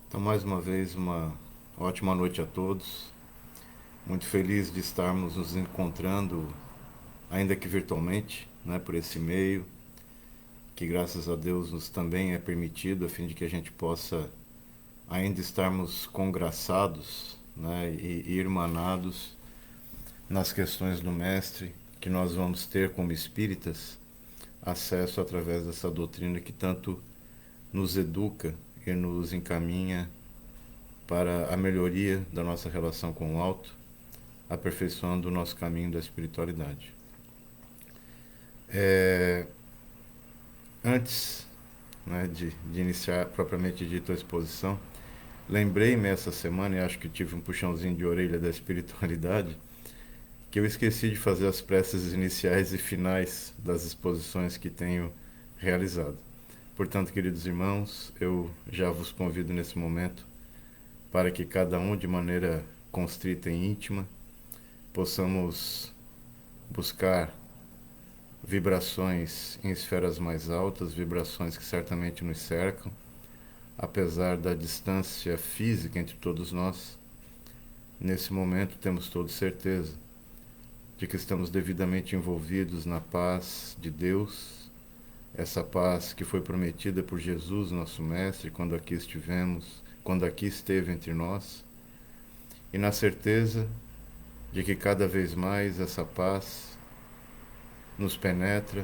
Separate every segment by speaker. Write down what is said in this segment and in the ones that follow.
Speaker 1: Então, mais uma vez, uma ótima noite a todos. Muito feliz de estarmos nos encontrando, ainda que virtualmente, né, por esse meio, que graças a Deus nos também é permitido, a fim de que a gente possa ainda estarmos congraçados, né, e irmanados nas questões do Mestre, que nós vamos ter como espíritas acesso através dessa doutrina que tanto nos educa e nos encaminha para a melhoria da nossa relação com o alto, aperfeiçoando o nosso caminho da espiritualidade. É, Antes, né, de iniciar propriamente dito a exposição, lembrei-me essa semana, e acho que tive um puxãozinho de orelha da espiritualidade, que eu esqueci de fazer as preces iniciais e finais das exposições que tenho realizado. Portanto, queridos irmãos, eu já vos convido nesse momento para que cada um, de maneira constrita e íntima, possamos buscar vibrações em esferas mais altas, vibrações que certamente nos cercam, apesar da distância física entre todos nós. Nesse momento temos toda certeza de que estamos devidamente envolvidos na paz de Deus, essa paz que foi prometida por Jesus, nosso Mestre, quando aqui estivemos, quando aqui esteve entre nós, e na certeza de que cada vez mais essa paz nos penetra,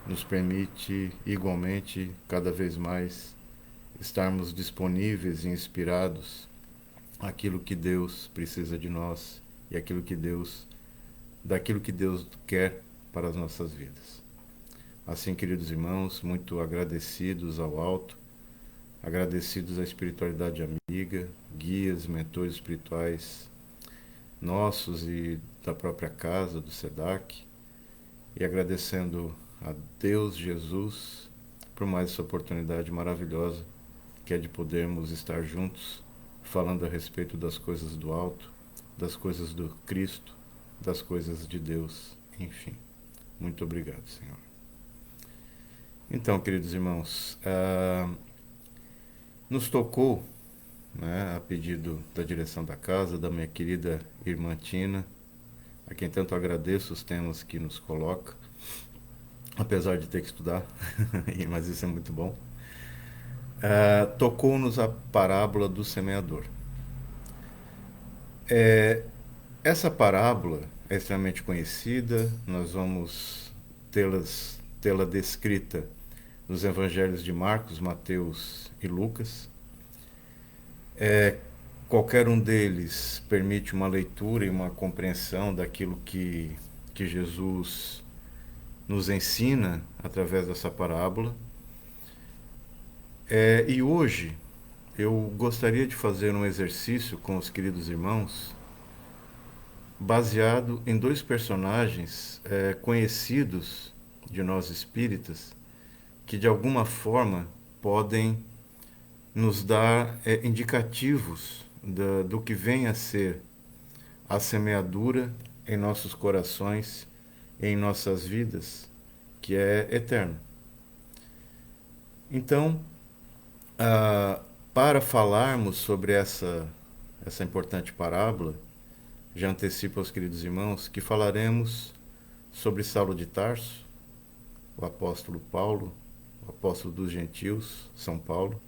Speaker 1: nos permite igualmente cada vez mais estarmos disponíveis e inspirados àquilo que Deus precisa de nós e daquilo que Deus quer para as nossas vidas. Assim, queridos irmãos, muito agradecidos ao alto, agradecidos à espiritualidade amiga, guias, mentores espirituais nossos e da própria casa, do SEDAC, e agradecendo a Deus Jesus por mais essa oportunidade maravilhosa que é de podermos estar juntos falando a respeito das coisas do alto, das coisas do Cristo, das coisas de Deus, enfim. Muito obrigado, Senhor. Então, queridos irmãos, nos tocou, né, a pedido da direção da casa, da minha querida irmã Tina, a quem tanto agradeço os temas que nos coloca, apesar de ter que estudar, mas isso é muito bom. Tocou-nos a parábola do semeador. Essa parábola é extremamente conhecida, nós vamos tê-la descrita nos evangelhos de Marcos, Mateus e Lucas. Qualquer um deles permite uma leitura e uma compreensão daquilo que Jesus nos ensina através dessa parábola. E hoje eu gostaria de fazer um exercício com os queridos irmãos baseado em dois personagens conhecidos de nós espíritas que de alguma forma podem nos dar indicativos do que vem a ser a semeadura em nossos corações, em nossas vidas, que é eterno. Então, para falarmos sobre essa importante parábola, já antecipo aos queridos irmãos que falaremos sobre Saulo de Tarso, o apóstolo Paulo, o apóstolo dos gentios, São Paulo,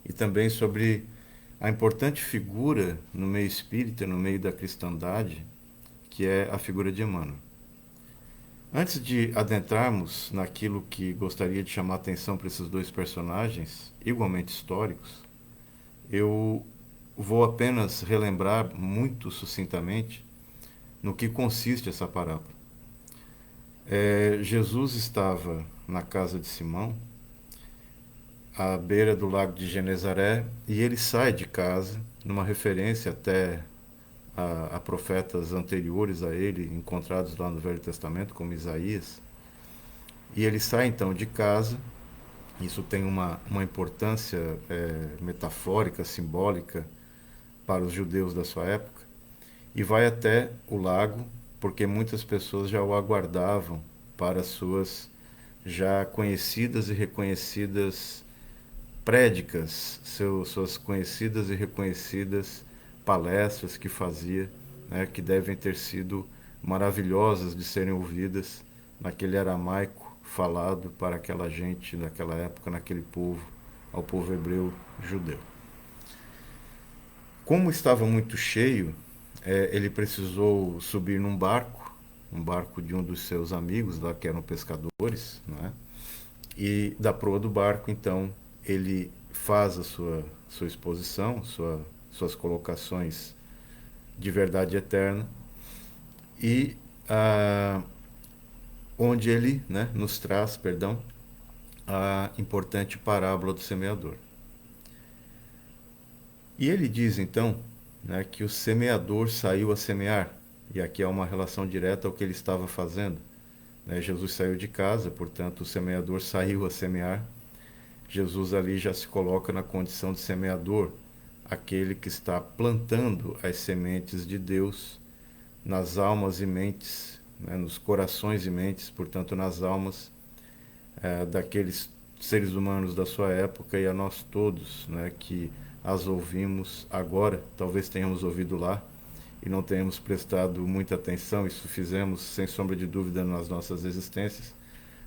Speaker 1: e também sobre a importante figura no meio espírita, no meio da cristandade, que é a figura de Emmanuel. Antes de adentrarmos naquilo que gostaria de chamar a atenção para esses dois personagens, igualmente históricos, eu vou apenas relembrar muito sucintamente no que consiste essa parábola. Jesus estava na casa de Simão, à beira do lago de Genezaré, e ele sai de casa, numa referência até a profetas anteriores a ele, encontrados lá no Velho Testamento, como Isaías. E ele sai então de casa, isso tem uma importância metafórica, simbólica para os judeus da sua época, e vai até o lago, porque muitas pessoas já o aguardavam para suas já conhecidas e reconhecidas prédicas, suas conhecidas e reconhecidas palestras que fazia, né, que devem ter sido maravilhosas de serem ouvidas naquele aramaico falado para aquela gente daquela época, naquele povo, ao povo hebreu judeu. Como estava muito cheio, ele precisou subir num barco, um barco de um dos seus amigos lá que eram pescadores, não é? E da proa do barco, então, ele faz a sua exposição, suas colocações de verdade eterna, e onde ele, né, nos traz, perdão, a importante parábola do semeador. E ele diz, então, né, que o semeador saiu a semear, e aqui há uma relação direta ao que ele estava fazendo. Né? Jesus saiu de casa, portanto, o semeador saiu a semear. Jesus ali já se coloca na condição de semeador, aquele que está plantando as sementes de Deus nas almas e mentes, né, nos corações e mentes, portanto, nas almas daqueles seres humanos da sua época e a nós todos, né, que as ouvimos agora, talvez tenhamos ouvido lá e não tenhamos prestado muita atenção, isso fizemos sem sombra de dúvida nas nossas existências,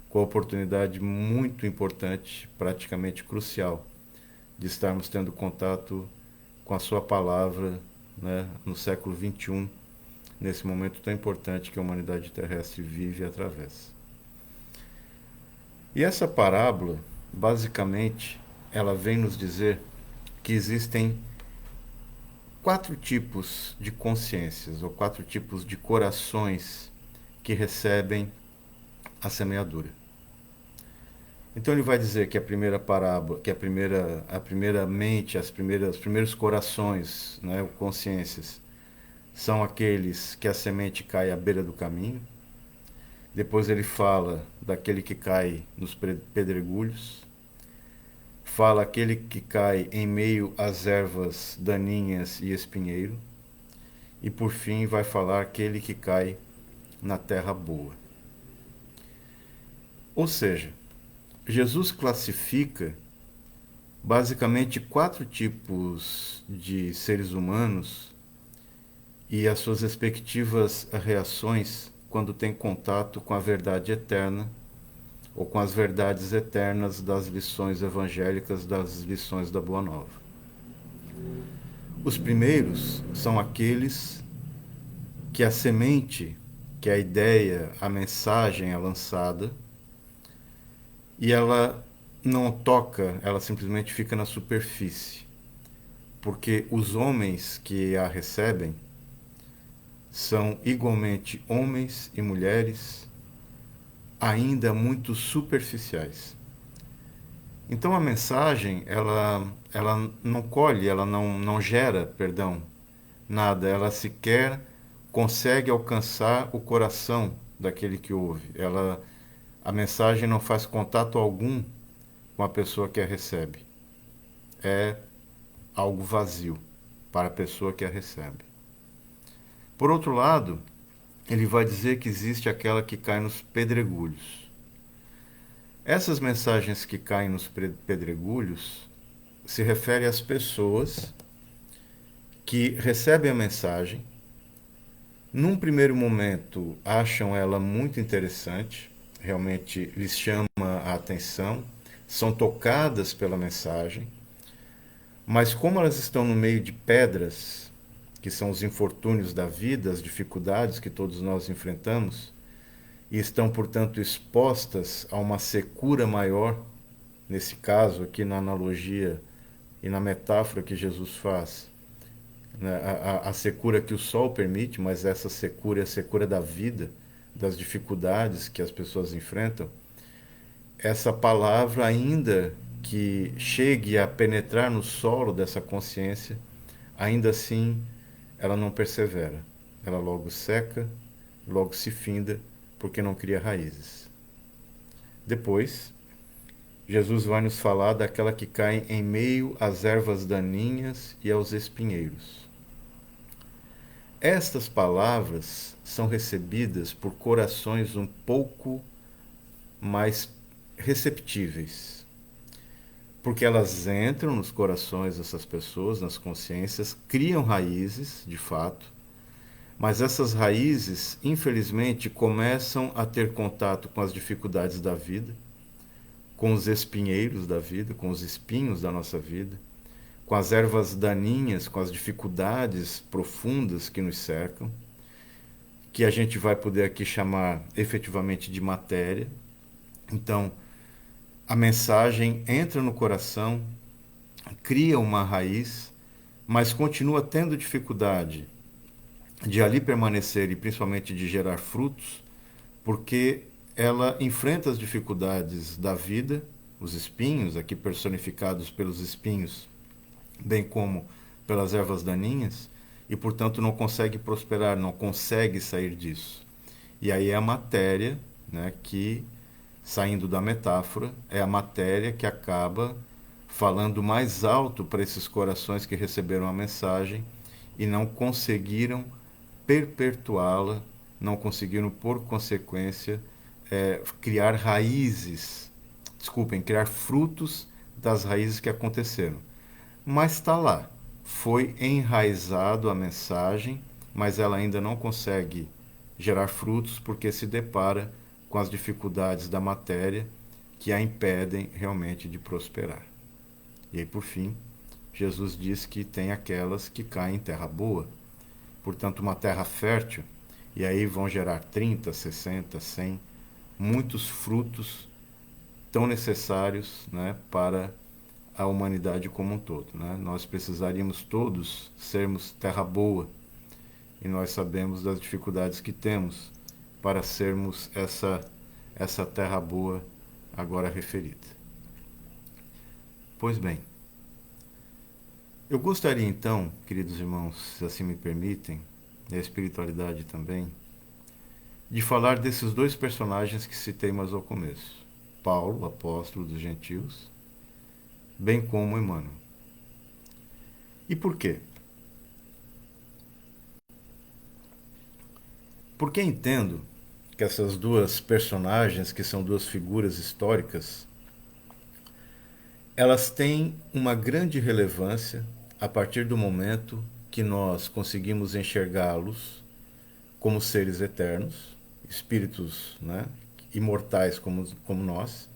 Speaker 1: com a oportunidade muito importante, praticamente crucial, de estarmos tendo contato com a sua palavra, né, no século XXI, nesse momento tão importante que a humanidade terrestre vive e atravessa. E essa parábola, basicamente, ela vem nos dizer que existem 4 tipos de consciências, ou 4 tipos de corações que recebem a semeadura. Então ele vai dizer que a primeira parábola, que a primeira mente, os primeiros corações, né, consciências, são aqueles que a semente cai à beira do caminho. Depois ele fala daquele que cai nos pedregulhos. Fala aquele que cai em meio às ervas daninhas e espinheiro. E por fim vai falar aquele que cai na terra boa. Ou seja, Jesus classifica basicamente 4 tipos de seres humanos e as suas respectivas reações quando tem contato com a verdade eterna ou com as verdades eternas das lições evangélicas, das lições da Boa Nova. Os primeiros são aqueles que a semente, que a ideia, a mensagem é lançada e ela não toca, ela simplesmente fica na superfície. Porque os homens que a recebem são igualmente homens e mulheres ainda muito superficiais. Então a mensagem, ela não colhe, ela não gera, perdão, nada, ela sequer consegue alcançar o coração daquele que ouve. A mensagem não faz contato algum com a pessoa que a recebe. É algo vazio para a pessoa que a recebe. Por outro lado, ele vai dizer que existe aquela que cai nos pedregulhos. Essas mensagens que caem nos pedregulhos se referem às pessoas que recebem a mensagem, num primeiro momento acham ela muito interessante, realmente lhes chama a atenção, são tocadas pela mensagem, mas como elas estão no meio de pedras, que são os infortúnios da vida, as dificuldades que todos nós enfrentamos, e estão, portanto, expostas a uma secura maior, nesse caso aqui na analogia e na metáfora que Jesus faz, né, a secura que o sol permite, mas essa secura é a secura da vida, das dificuldades que as pessoas enfrentam. Essa palavra, ainda que chegue a penetrar no solo dessa consciência, ainda assim ela não persevera. Ela logo seca, logo se finda, porque não cria raízes. Depois, Jesus vai nos falar daquela que cai em meio às ervas daninhas e aos espinheiros. Estas palavras são recebidas por corações um pouco mais receptíveis. porque elas entram nos corações dessas pessoas, nas consciências, criam raízes, de fato, mas essas raízes, infelizmente, começam a ter contato com as dificuldades da vida, com os espinheiros da vida, com os espinhos da nossa vida, com as ervas daninhas, com as dificuldades profundas que nos cercam, que a gente vai poder aqui chamar efetivamente de matéria. Então, a mensagem entra no coração, cria uma raiz, mas continua tendo dificuldade de ali permanecer e principalmente de gerar frutos, porque ela enfrenta as dificuldades da vida, os espinhos, aqui personificados pelos espinhos, bem como pelas ervas daninhas, e portanto não consegue prosperar, não consegue sair disso. E aí é a matéria, né, que, saindo da metáfora, é a matéria que acaba falando mais alto para esses corações que receberam a mensagem e não conseguiram perpetuá-la, não conseguiram, por consequência, criar raízes, desculpem, criar frutos das raízes que aconteceram. Mas está lá, foi enraizado a mensagem, mas ela ainda não consegue gerar frutos porque se depara com as dificuldades da matéria que a impedem realmente de prosperar. E aí, por fim, Jesus diz que tem aquelas que caem em terra boa, portanto, uma terra fértil, e aí vão gerar 30, 60, 100, muitos frutos tão necessários, né, para a humanidade como um todo, né? Nós precisaríamos todos sermos terra boa, e nós sabemos das dificuldades que temos para sermos essa terra boa agora referida. Pois bem, eu gostaria então, queridos irmãos, se assim me permitem, e a espiritualidade também, de falar desses dois personagens que citei mais ao começo. Paulo, apóstolo dos gentios, bem como Emmanuel. E por quê? Porque entendo que essas duas personagens, que são duas figuras históricas, elas têm uma grande relevância a partir do momento que nós conseguimos enxergá-los como seres eternos, espíritos, né, imortais como nós,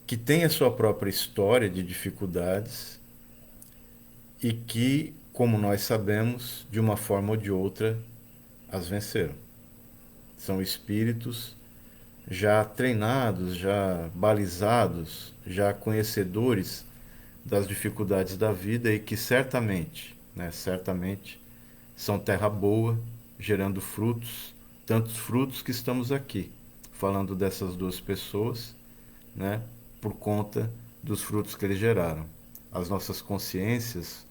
Speaker 1: que têm a sua própria história de dificuldades e que, como nós sabemos, de uma forma ou de outra, as venceram. São espíritos já treinados, já balizados, já conhecedores das dificuldades da vida e que certamente, né, certamente, são terra boa, gerando frutos, tantos frutos que estamos aqui, falando dessas duas pessoas, né, por conta dos frutos que eles geraram. As nossas consciências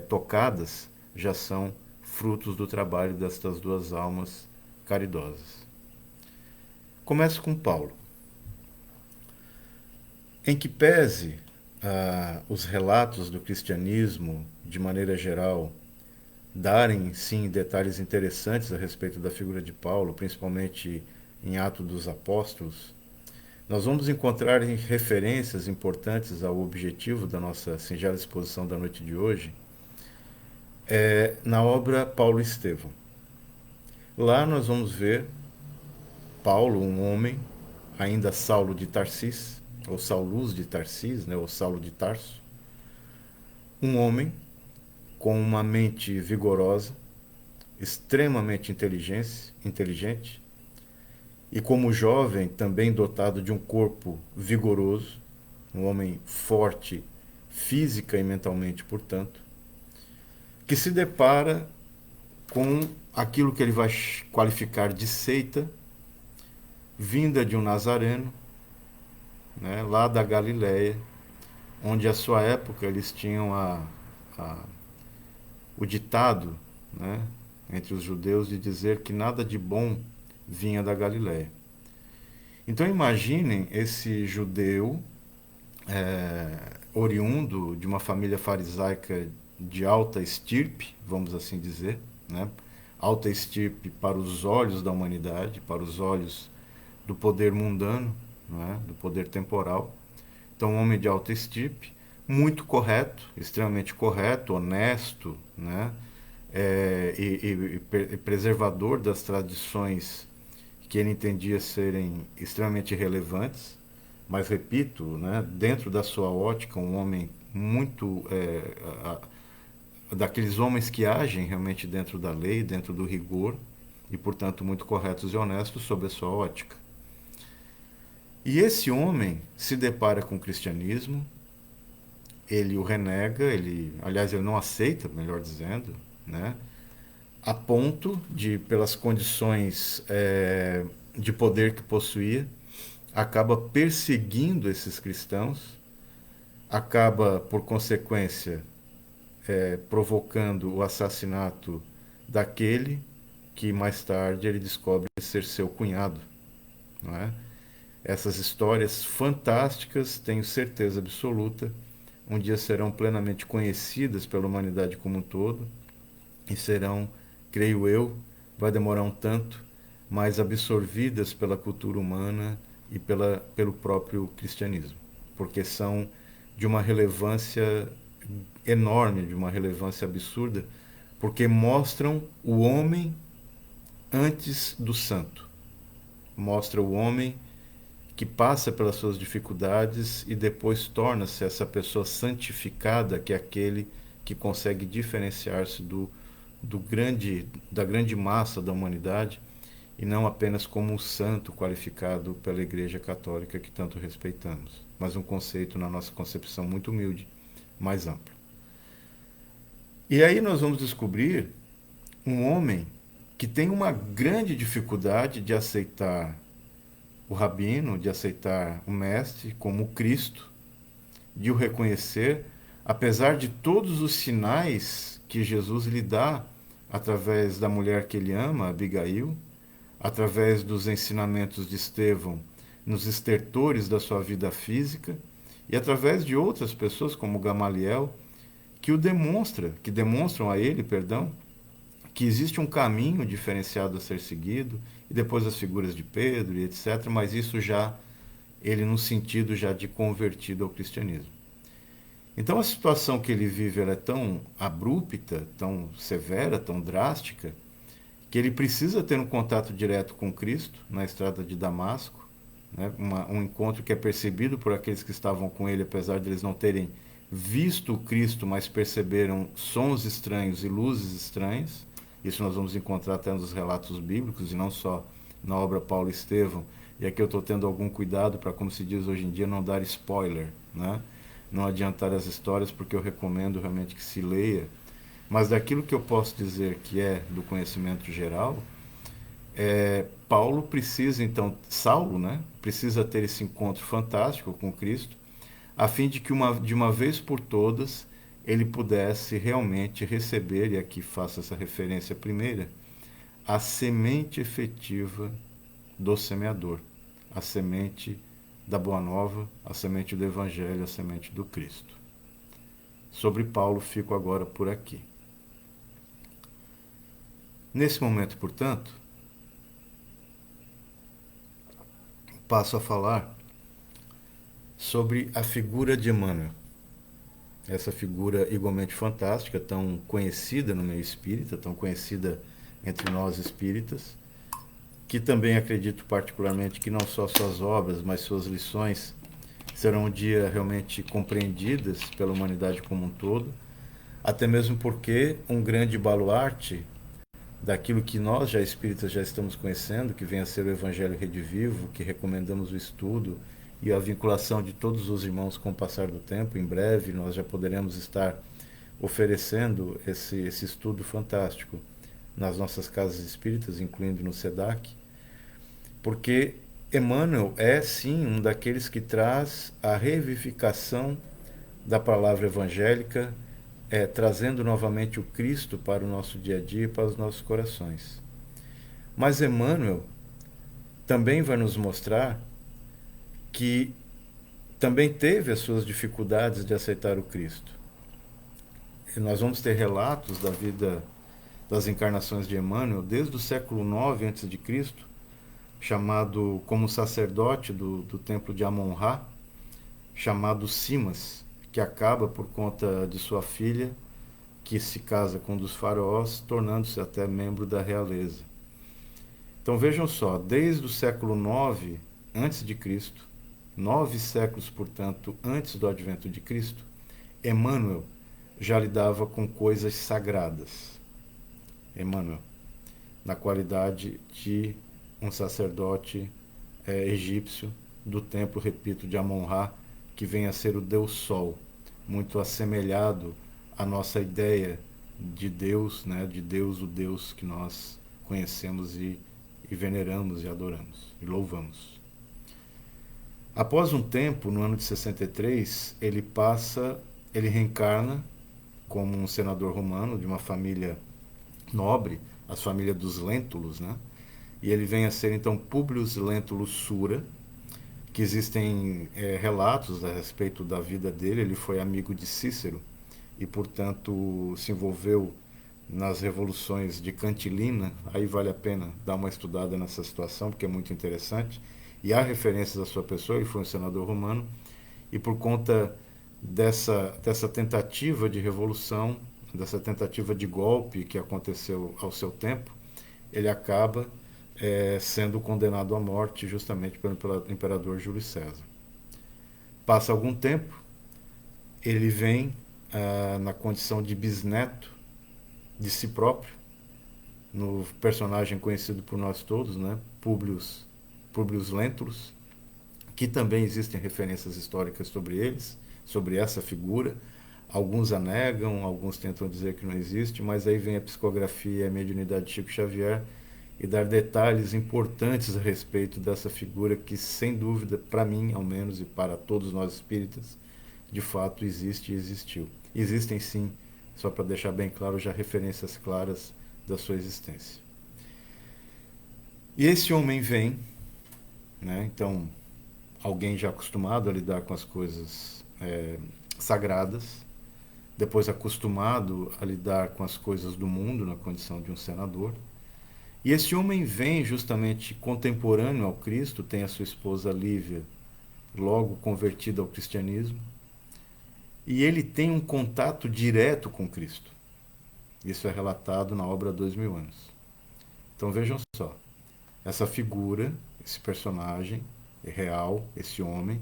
Speaker 1: tocadas já são frutos do trabalho destas duas almas caridosas. Começo com Paulo. Em que pese os relatos do cristianismo, de maneira geral, darem, sim, detalhes interessantes a respeito da figura de Paulo, principalmente em Atos dos Apóstolos, nós vamos encontrar referências importantes ao objetivo da nossa singela exposição da noite de hoje, na obra Paulo e Estevão. Lá nós vamos ver Paulo, um homem, ainda Saulo de Tarsis, ou Saulus de Tarsis, né, ou Saulo de Tarso, um homem com uma mente vigorosa, extremamente inteligente, e como jovem também dotado de um corpo vigoroso, um homem forte física e mentalmente, portanto, que se depara com aquilo que ele vai qualificar de seita, vinda de um nazareno, né, lá da Galileia, onde à sua época eles tinham o ditado, né, entre os judeus de dizer que nada de bom vinha da Galileia. Então imaginem esse judeu oriundo de uma família farisaica de alta estirpe, vamos assim dizer, né? Alta estirpe para os olhos da humanidade, para os olhos do poder mundano, não é? Do poder temporal, Então, um homem de alta estirpe, muito correto, extremamente correto, honesto, né? E preservador das tradições que ele entendia serem extremamente relevantes, mas repito, né, dentro da sua ótica, um homem muito daqueles homens que agem realmente dentro da lei, dentro do rigor e, portanto, muito corretos e honestos sob a sua ótica. E esse homem se depara com o cristianismo, ele o renega, aliás, ele não aceita, melhor dizendo, né? A ponto de, pelas condições de poder que possuía, acaba perseguindo esses cristãos, acaba, por consequência, provocando o assassinato daquele que mais tarde ele descobre ser seu cunhado, não é? Essas histórias fantásticas, tenho certeza absoluta, um dia serão plenamente conhecidas pela humanidade como um todo e serão, creio eu, vai demorar um tanto, mas absorvidas pela cultura humana e pelo próprio cristianismo, porque são de uma relevância enorme, de uma relevância absurda, porque mostram o homem antes do santo. Mostra o homem que passa pelas suas dificuldades e depois torna-se essa pessoa santificada, que é aquele que consegue diferenciar-se da grande massa da humanidade e não apenas como um santo qualificado pela Igreja Católica que tanto respeitamos, mas um conceito na nossa concepção muito humilde, mais amplo. E aí nós vamos descobrir um homem que tem uma grande dificuldade de aceitar o rabino, de aceitar o mestre como o Cristo, de o reconhecer, apesar de todos os sinais que Jesus lhe dá através da mulher que ele ama, Abigail, através dos ensinamentos de Estevão nos estertores da sua vida física e através de outras pessoas como Gamaliel que demonstram a ele, perdão, que existe um caminho diferenciado a ser seguido, e depois as figuras de Pedro e etc, mas isso já ele no sentido já de convertido ao cristianismo. Então a situação que ele vive ela é tão abrupta, tão severa, tão drástica, que ele precisa ter um contato direto com Cristo na estrada de Damasco, né? Um encontro que é percebido por aqueles que estavam com ele, apesar de eles não terem visto o Cristo, mas perceberam sons estranhos e luzes estranhas. Isso nós vamos encontrar até nos relatos bíblicos e não só na obra Paulo e Estevão. E aqui eu estou tendo algum cuidado para, como se diz hoje em dia, não dar spoiler, né? Não adiantar as histórias, porque eu recomendo realmente que se leia. Mas daquilo que eu posso dizer que é do conhecimento geral, Paulo precisa, então, Saulo, né, precisa ter esse encontro fantástico com Cristo, a fim de que de uma vez por todas ele pudesse realmente receber, e aqui faço essa referência primeira, a semente efetiva do semeador, a semente da Boa Nova, a semente do Evangelho, a semente do Cristo. Sobre Paulo fico agora por aqui. Nesse momento, portanto, passo a falar sobre a figura de Emmanuel. Essa figura igualmente fantástica, tão conhecida no meio espírita, tão conhecida entre nós espíritas, que também acredito particularmente que não só suas obras, mas suas lições serão um dia realmente compreendidas pela humanidade como um todo, até mesmo porque um grande baluarte daquilo que nós já espíritas já estamos conhecendo, que vem a ser o Evangelho Redivivo, que recomendamos o estudo e a vinculação de todos os irmãos com o passar do tempo. Em breve nós já poderemos estar oferecendo esse estudo fantástico nas nossas casas espíritas, incluindo no SEDAC, porque Emmanuel é sim um daqueles que traz a revivificação da palavra evangélica, trazendo novamente o Cristo para o nosso dia a dia e para os nossos corações. Mas Emmanuel também vai nos mostrar que também teve as suas dificuldades de aceitar o Cristo. E nós vamos ter relatos da vida das encarnações de Emmanuel desde o século IX a.C., chamado como sacerdote do templo de Amon-Ra, chamado Simas, que acaba por conta de sua filha, que se casa com um dos faraós, tornando-se até membro da realeza. Então vejam só, desde o século IX antes de Cristo, 9 séculos, portanto, antes do advento de Cristo, Emmanuel já lidava com coisas sagradas. Emmanuel, na qualidade de um sacerdote egípcio do templo, repito, de Amon-Ra, que vem a ser o Deus Sol, muito assemelhado à nossa ideia de Deus, né, de Deus, o Deus que nós conhecemos e veneramos e adoramos e louvamos. Após um tempo, no ano de 63, ele reencarna como um senador romano de uma família nobre, a família dos Lentulus, né? E ele vem a ser então Publius Lentulus Sura, que existem relatos a respeito da vida dele. Ele foi amigo de Cícero e, portanto, se envolveu nas revoluções de Cantilina. Aí vale a pena dar uma estudada nessa situação, porque é muito interessante. E há referências à sua pessoa. Ele foi um senador romano e, por conta dessa tentativa de revolução, dessa tentativa de golpe que aconteceu ao seu tempo, ele acaba sendo condenado à morte justamente pelo imperador Júlio César. Passa algum tempo, ele vem na condição de bisneto de si próprio, no personagem conhecido por nós todos, né? Publius Lentulus, que também existem referências históricas sobre eles, sobre essa figura. Alguns a negam, alguns tentam dizer que não existe, mas aí vem a psicografia e a mediunidade de Chico Xavier e dar detalhes importantes a respeito dessa figura que, sem dúvida, para mim, ao menos, e para todos nós espíritas, de fato existe e existiu. Existem, sim, só para deixar bem claro, já referências claras da sua existência. E esse homem vem, né? Então, alguém já acostumado a lidar com as coisas sagradas, depois acostumado a lidar com as coisas do mundo na condição de um senador. E esse homem vem justamente contemporâneo ao Cristo, tem a sua esposa Lívia, logo convertida ao cristianismo, e ele tem um contato direto com Cristo. Isso é relatado na obra 2000 anos. Então vejam só, essa figura, esse personagem real, esse homem,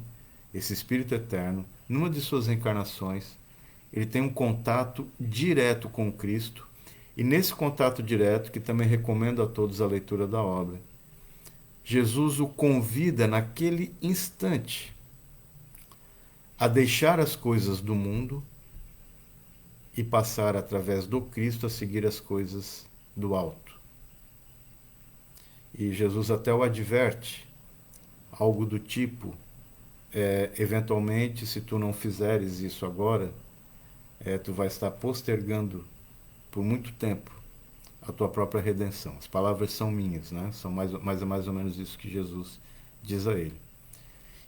Speaker 1: esse espírito eterno, numa de suas encarnações, ele tem um contato direto com Cristo. E nesse contato direto, que também recomendo a todos a leitura da obra, Jesus o convida naquele instante a deixar as coisas do mundo e passar através do Cristo a seguir as coisas do alto. E Jesus até o adverte, algo do tipo, eventualmente, se tu não fizeres isso agora, tu vai estar postergando por muito tempo a tua própria redenção. As palavras são minhas, né? São mais ou menos isso que Jesus diz a ele.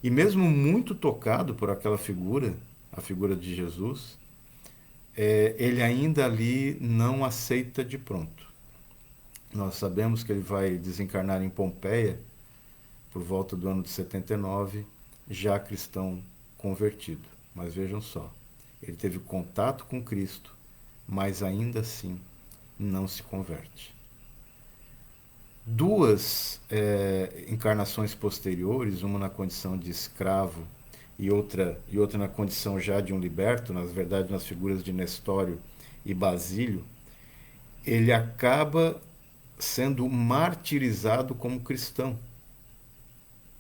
Speaker 1: E mesmo muito tocado por aquela figura, a figura de Jesus, ele ainda ali não aceita de pronto. Nós sabemos que ele vai desencarnar em Pompeia por volta do ano de 79, já cristão convertido. Mas vejam só, ele teve contato com Cristo, mas ainda assim não se converte. Duas encarnações posteriores, uma na condição de escravo e outra na condição já de um liberto, na verdade nas figuras de Nestório e Basílio, ele acaba sendo martirizado como cristão.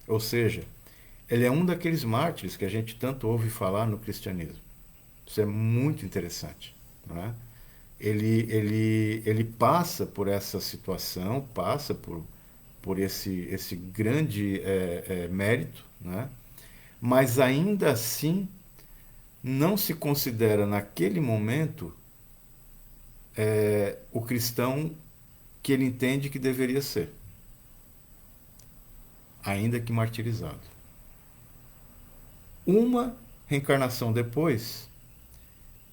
Speaker 1: Ou seja, ele é um daqueles mártires que a gente tanto ouve falar no cristianismo. Isso é muito interessante, não é? Ele passa por essa situação, passa por esse grande mérito, né? Mas ainda assim não se considera naquele momento o cristão que ele entende que deveria ser, ainda que martirizado. Uma reencarnação depois,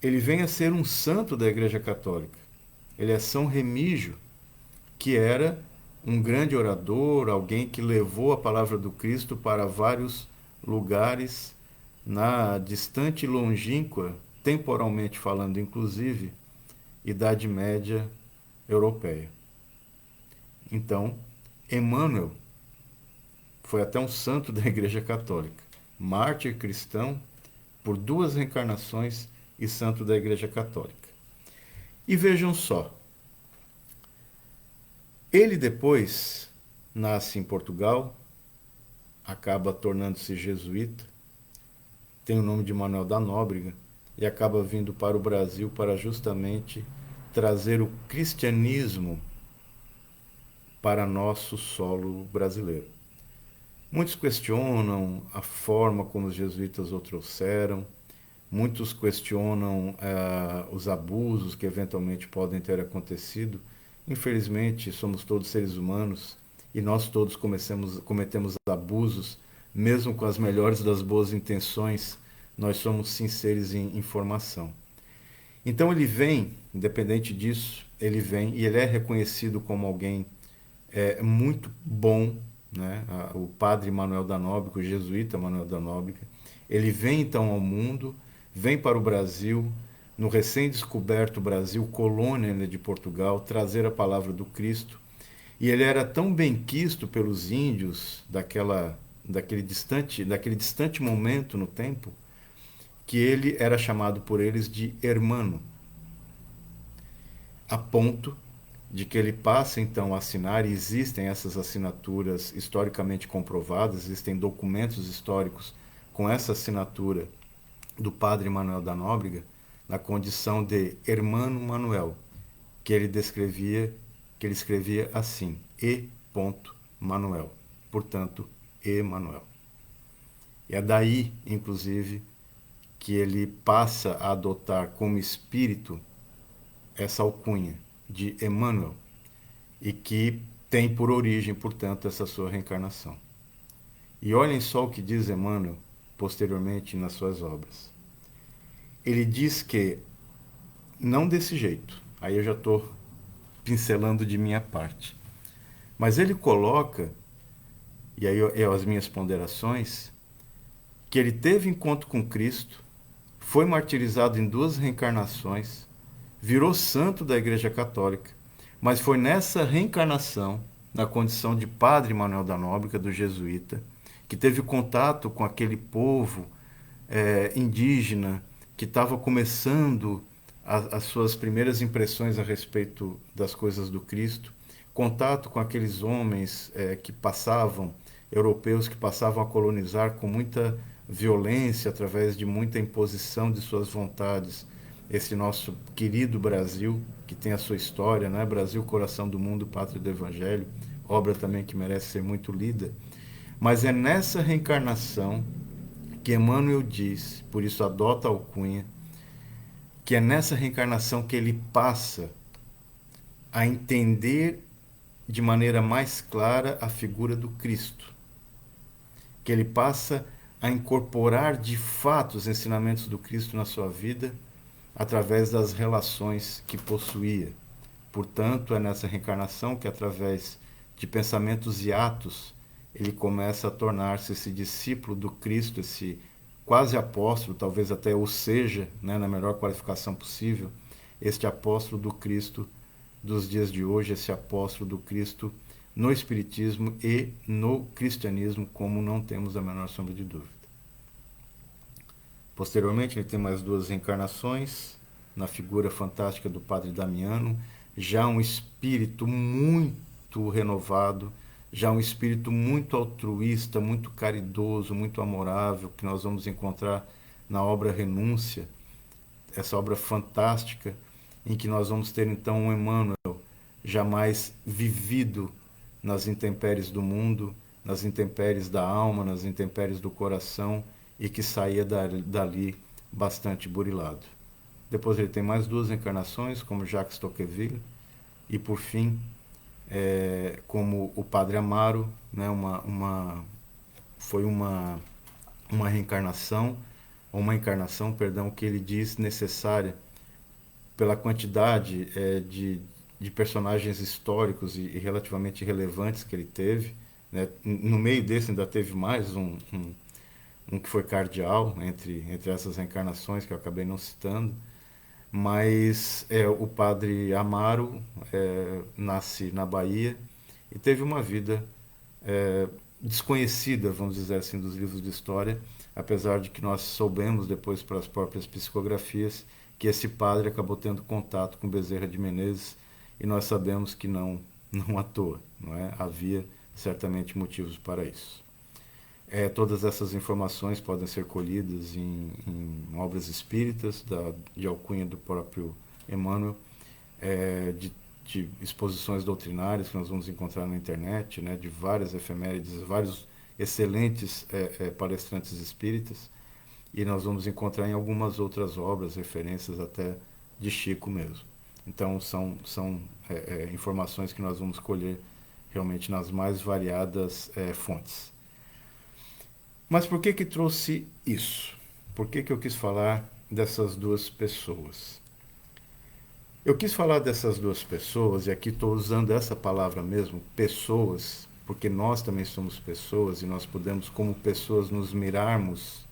Speaker 1: ele vem a ser um santo da Igreja Católica. Ele é São Remígio, que era um grande orador, alguém que levou a palavra do Cristo para vários lugares na distante e longínqua, temporalmente falando inclusive, Idade Média europeia. Então, Emmanuel foi até um santo da Igreja Católica, mártir cristão por 2 reencarnações e santo da Igreja Católica. E vejam só, ele depois nasce em Portugal, acaba tornando-se jesuíta, tem o nome de Manuel da Nóbrega e acaba vindo para o Brasil para justamente trazer o cristianismo para nosso solo brasileiro. Muitos questionam a forma como os jesuítas o trouxeram, muitos questionam os abusos que eventualmente podem ter acontecido. Infelizmente, somos todos seres humanos e nós todos cometemos abusos, mesmo com as melhores das boas intenções, nós somos sinceros em informação. Então ele vem, independente disso, ele vem e ele é reconhecido como alguém muito bom, né? O padre Manuel da Nóbrega, o jesuíta Manuel da Nóbrega. Ele vem então ao mundo, vem para o Brasil, no recém-descoberto Brasil, colônia de Portugal, trazer a palavra do Cristo. E ele era tão benquisto pelos índios daquele distante momento no tempo, que ele era chamado por eles de hermano, a ponto de que ele passa então a assinar, e existem essas assinaturas historicamente comprovadas, existem documentos históricos com essa assinatura do padre Manuel da Nóbrega, na condição de Hermano Manuel, que ele escrevia assim, E. Manuel, portanto, Emanuel. E é daí, inclusive, que ele passa a adotar como espírito essa alcunha de Emmanuel, e que tem por origem, portanto, essa sua reencarnação. E olhem só o que diz Emmanuel posteriormente nas suas obras. Ele diz que, não desse jeito, aí eu já estou pincelando de minha parte, mas ele coloca, e aí as minhas ponderações, que ele teve encontro com Cristo, foi martirizado em 2 reencarnações, virou santo da Igreja Católica, mas foi nessa reencarnação, na condição de padre Manuel da Nóbrega, do jesuíta, que teve contato com aquele povo indígena que estava começando as suas primeiras impressões a respeito das coisas do Cristo, contato com aqueles homens europeus que passavam a colonizar com muita violência, através de muita imposição de suas vontades, esse nosso querido Brasil, que tem a sua história, né? Brasil, coração do mundo, pátria do Evangelho, obra também que merece ser muito lida. Mas é nessa reencarnação que Emmanuel diz, por isso adota a alcunha, que é nessa reencarnação que ele passa a entender de maneira mais clara a figura do Cristo, que ele passa a incorporar de fato os ensinamentos do Cristo na sua vida, através das relações que possuía. Portanto, é nessa reencarnação que, através de pensamentos e atos, ele começa a tornar-se esse discípulo do Cristo, esse quase apóstolo, talvez até ou seja, né, na melhor qualificação possível, este apóstolo do Cristo dos dias de hoje, esse apóstolo do Cristo no Espiritismo e no cristianismo, como não temos a menor sombra de dúvida. Posteriormente, ele tem mais 2 reencarnações, na figura fantástica do Padre Damiano, já um espírito muito renovado, já um espírito muito altruísta, muito caridoso, muito amorável, que nós vamos encontrar na obra Renúncia, essa obra fantástica, em que nós vamos ter então um Emmanuel jamais vivido nas intempéries do mundo, nas intempéries da alma, nas intempéries do coração, e que saía dali bastante burilado. Depois ele tem mais 2 encarnações, como Jacques Tocqueville, e por fim, como o Padre Amaro, né, foi uma reencarnação, uma encarnação, perdão, que ele diz necessária pela quantidade de personagens históricos e relativamente relevantes que ele teve, né? No meio desse ainda teve mais um que foi cardeal entre essas reencarnações que eu acabei não citando, mas o padre Amaro nasce na Bahia e teve uma vida desconhecida, vamos dizer assim, dos livros de história, apesar de que nós soubemos depois pelas próprias psicografias que esse padre acabou tendo contato com Bezerra de Menezes, e nós sabemos que não à toa, não é? Havia certamente motivos para isso. Todas essas informações podem ser colhidas em obras espíritas, de alcunha do próprio Emmanuel, de exposições doutrinárias que nós vamos encontrar na internet, né, de várias efemérides, vários excelentes palestrantes espíritas, e nós vamos encontrar em algumas outras obras, referências até de Chico mesmo. Então são informações que nós vamos colher realmente nas mais variadas fontes. Mas por que trouxe isso? Por que eu quis falar dessas duas pessoas? Eu quis falar dessas duas pessoas, e aqui estou usando essa palavra mesmo, pessoas, porque nós também somos pessoas e nós podemos, como pessoas, nos mirarmos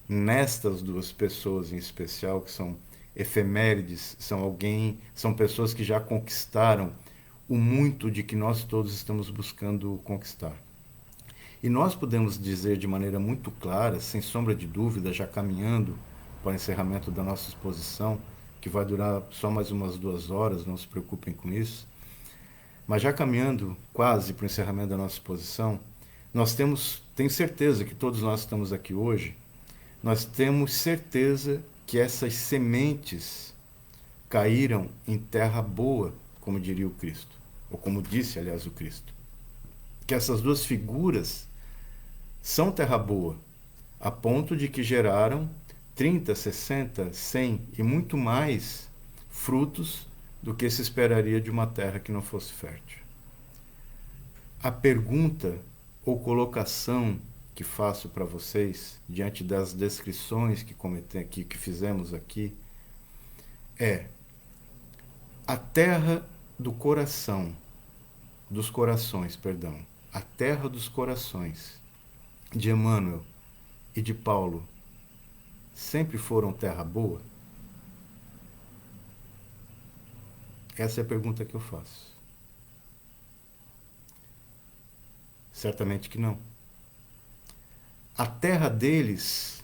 Speaker 1: nestas duas pessoas em especial, que são efemérides, são pessoas que já conquistaram o muito de que nós todos estamos buscando conquistar. E nós podemos dizer de maneira muito clara, sem sombra de dúvida, já caminhando para o encerramento da nossa exposição, que vai durar só mais umas 2 horas, não se preocupem com isso, mas já caminhando quase para o encerramento da nossa exposição, tenho certeza que todos nós que estamos aqui hoje, nós temos certeza que essas sementes caíram em terra boa, como diria o Cristo, ou como disse, aliás, o Cristo. Que essas duas figuras são terra boa, a ponto de que geraram 30, 60, 100 e muito mais frutos do que se esperaria de uma terra que não fosse fértil. A pergunta ou colocação que faço para vocês, diante das descrições que fizemos aqui, é: a terra do coração, dos corações, perdão, a terra dos corações de Emmanuel e de Paulo sempre foram terra boa? Essa é a pergunta que eu faço. Certamente que não. A terra deles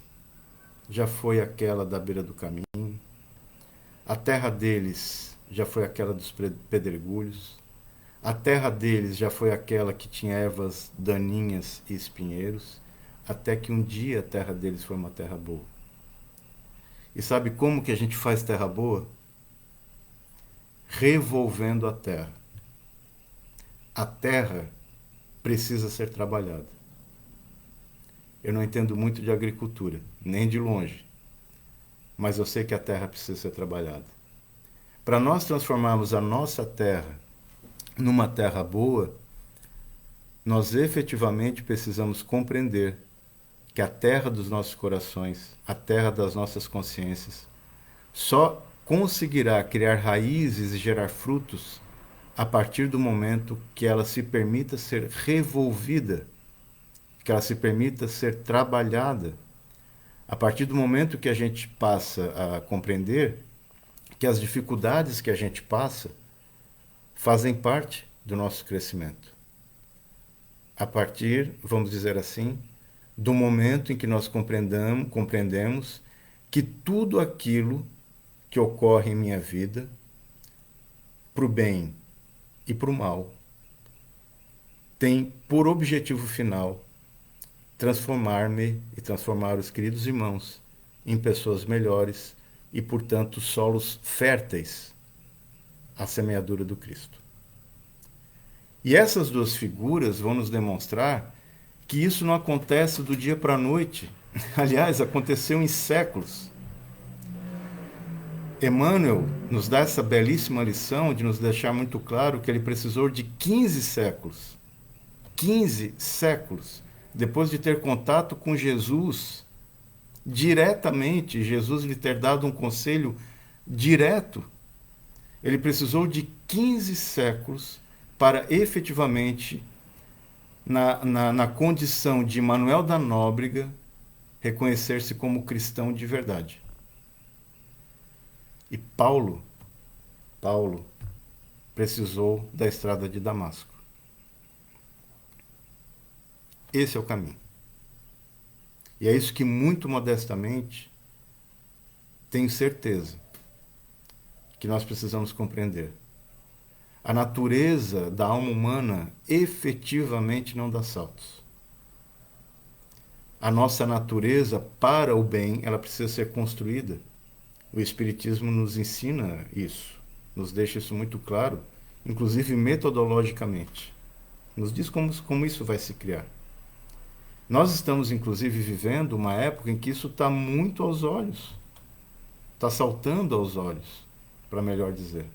Speaker 1: já foi aquela da beira do caminho, a terra deles já foi aquela dos pedregulhos, a terra deles já foi aquela que tinha ervas daninhas e espinheiros, até que um dia a terra deles foi uma terra boa. E sabe como que a gente faz terra boa? Revolvendo a terra. A terra precisa ser trabalhada. Eu não entendo muito de agricultura, nem de longe, mas eu sei que a terra precisa ser trabalhada. Para nós transformarmos a nossa terra numa terra boa, nós efetivamente precisamos compreender que a terra dos nossos corações, a terra das nossas consciências, só conseguirá criar raízes e gerar frutos a partir do momento que ela se permita ser revolvida, que ela se permita ser trabalhada, a partir do momento que a gente passa a compreender que as dificuldades que a gente passa fazem parte do nosso crescimento. A partir, vamos dizer assim, do momento em que nós compreendemos que tudo aquilo que ocorre em minha vida, para o bem e para o mal, tem por objetivo final transformar-me e transformar os queridos irmãos em pessoas melhores e, portanto, solos férteis à semeadura do Cristo. E essas duas figuras vão nos demonstrar que isso não acontece do dia para a noite. Aliás, aconteceu em séculos. Emmanuel nos dá essa belíssima lição de nos deixar muito claro que ele precisou de 15 séculos. 15 séculos. Depois de ter contato com Jesus, diretamente, Jesus lhe ter dado um conselho direto, ele precisou de 15 séculos para efetivamente, na condição de Manuel da Nóbrega, reconhecer-se como cristão de verdade. E Paulo precisou da estrada de Damasco. Esse é o caminho. E é isso que, muito modestamente, tenho certeza que nós precisamos compreender. A natureza da alma humana efetivamente não dá saltos. A nossa natureza, para o bem, ela precisa ser construída. O Espiritismo nos ensina isso, nos deixa isso muito claro, inclusive metodologicamente. Nos diz como isso vai se criar. Nós estamos, inclusive, vivendo uma época em que isso está muito aos olhos. Está saltando aos olhos, para melhor dizer.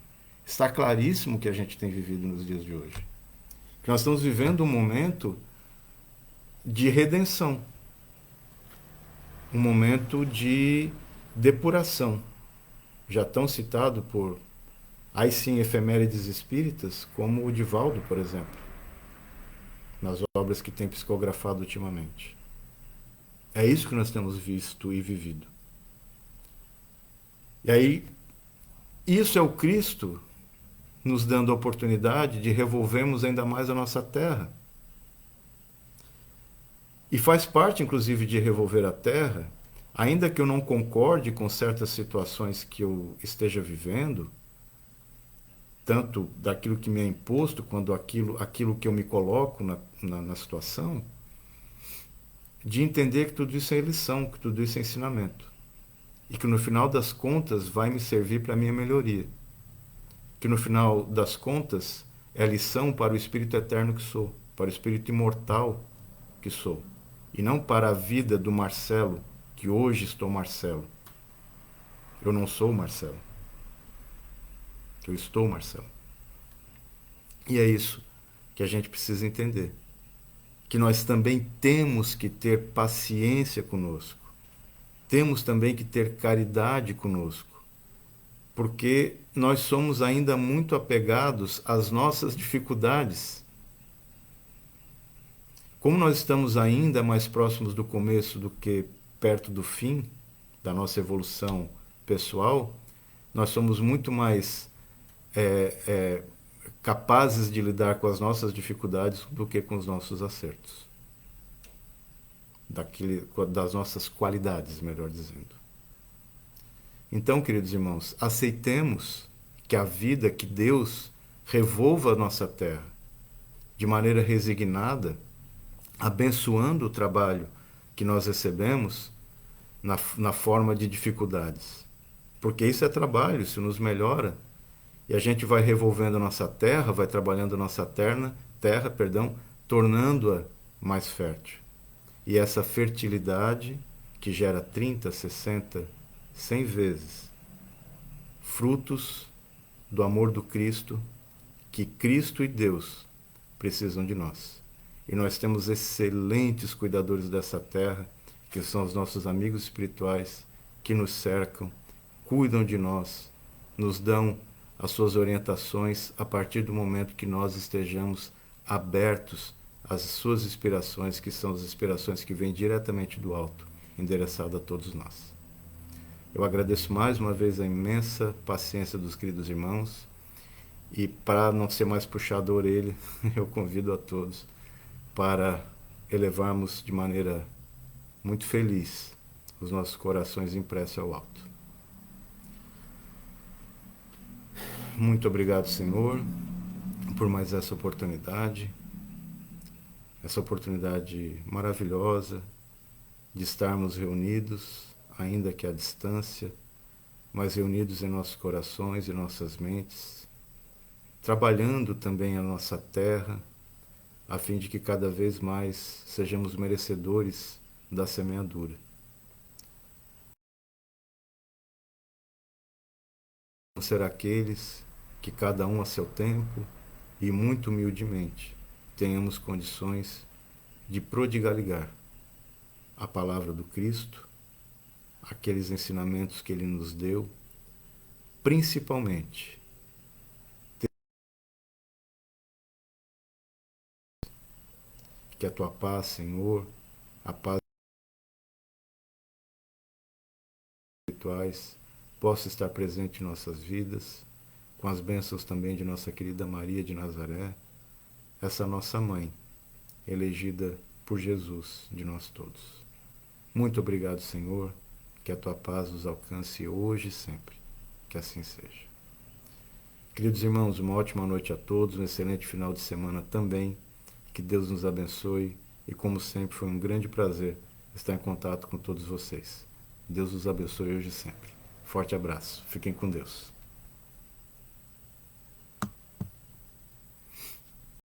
Speaker 1: Está claríssimo que a gente tem vivido nos dias de hoje. Que nós estamos vivendo um momento de redenção. Um momento de depuração. Já tão citado por, aí sim, efemérides espíritas, como o Divaldo, por exemplo, nas obras que tem psicografado ultimamente. É isso que nós temos visto e vivido. E aí, isso é o Cristo nos dando a oportunidade de revolvermos ainda mais a nossa terra. E faz parte, inclusive, de revolver a terra, ainda que eu não concorde com certas situações que eu esteja vivendo, tanto daquilo que me é imposto, quanto aquilo que eu me coloco na situação, de entender que tudo isso é lição, que tudo isso é ensinamento. E que no final das contas vai me servir para a minha melhoria. Que no final das contas é lição para o espírito eterno que sou, para o espírito imortal que sou. E não para a vida do Marcelo, que hoje estou Marcelo. Eu não sou Marcelo. Eu estou Marcelo. E é isso que a gente precisa entender. Que nós também temos que ter paciência conosco. Temos também que ter caridade conosco. Porque nós somos ainda muito apegados às nossas dificuldades. Como nós estamos ainda mais próximos do começo do que perto do fim da nossa evolução pessoal, nós somos muito mais capazes de lidar com as nossas dificuldades do que com os nossos acertos. Das nossas qualidades, melhor dizendo. Então, queridos irmãos, aceitemos que a vida, que Deus revolva a nossa terra de maneira resignada, abençoando o trabalho que nós recebemos na forma de dificuldades. Porque isso é trabalho, isso nos melhora. E a gente vai revolvendo a nossa terra, vai trabalhando a nossa terra, tornando-a mais fértil. E essa fertilidade, que gera 30, 60, 100 vezes frutos do amor do Cristo, que Cristo e Deus precisam de nós. E nós temos excelentes cuidadores dessa terra, que são os nossos amigos espirituais, que nos cercam, cuidam de nós, nos dão as suas orientações a partir do momento que nós estejamos abertos às suas inspirações, que são as inspirações que vêm diretamente do alto, endereçadas a todos nós. Eu agradeço mais uma vez a imensa paciência dos queridos irmãos e, para não ser mais puxado a orelha, eu convido a todos para elevarmos de maneira muito feliz os nossos corações em prece ao alto. Muito obrigado, Senhor, por mais essa oportunidade maravilhosa de estarmos reunidos, ainda que à distância, mas reunidos em nossos corações e nossas mentes, trabalhando também a nossa terra, a fim de que cada vez mais sejamos merecedores da semeadura. Vamos ser aqueles que, cada um a seu tempo e muito humildemente, tenhamos condições de prodigaligar a palavra do Cristo, aqueles ensinamentos que Ele nos deu, principalmente que a Tua paz, Senhor, a paz espirituais, possa estar presente em nossas vidas, com as bênçãos também de nossa querida Maria de Nazaré, essa nossa mãe, elegida por Jesus de nós todos. Muito obrigado, Senhor, que a tua paz nos alcance hoje e sempre. Que assim seja. Queridos irmãos, uma ótima noite a todos, um excelente final de semana também. Que Deus nos abençoe e, como sempre, foi um grande prazer estar em contato com todos vocês. Deus os abençoe hoje e sempre. Forte abraço. Fiquem com Deus.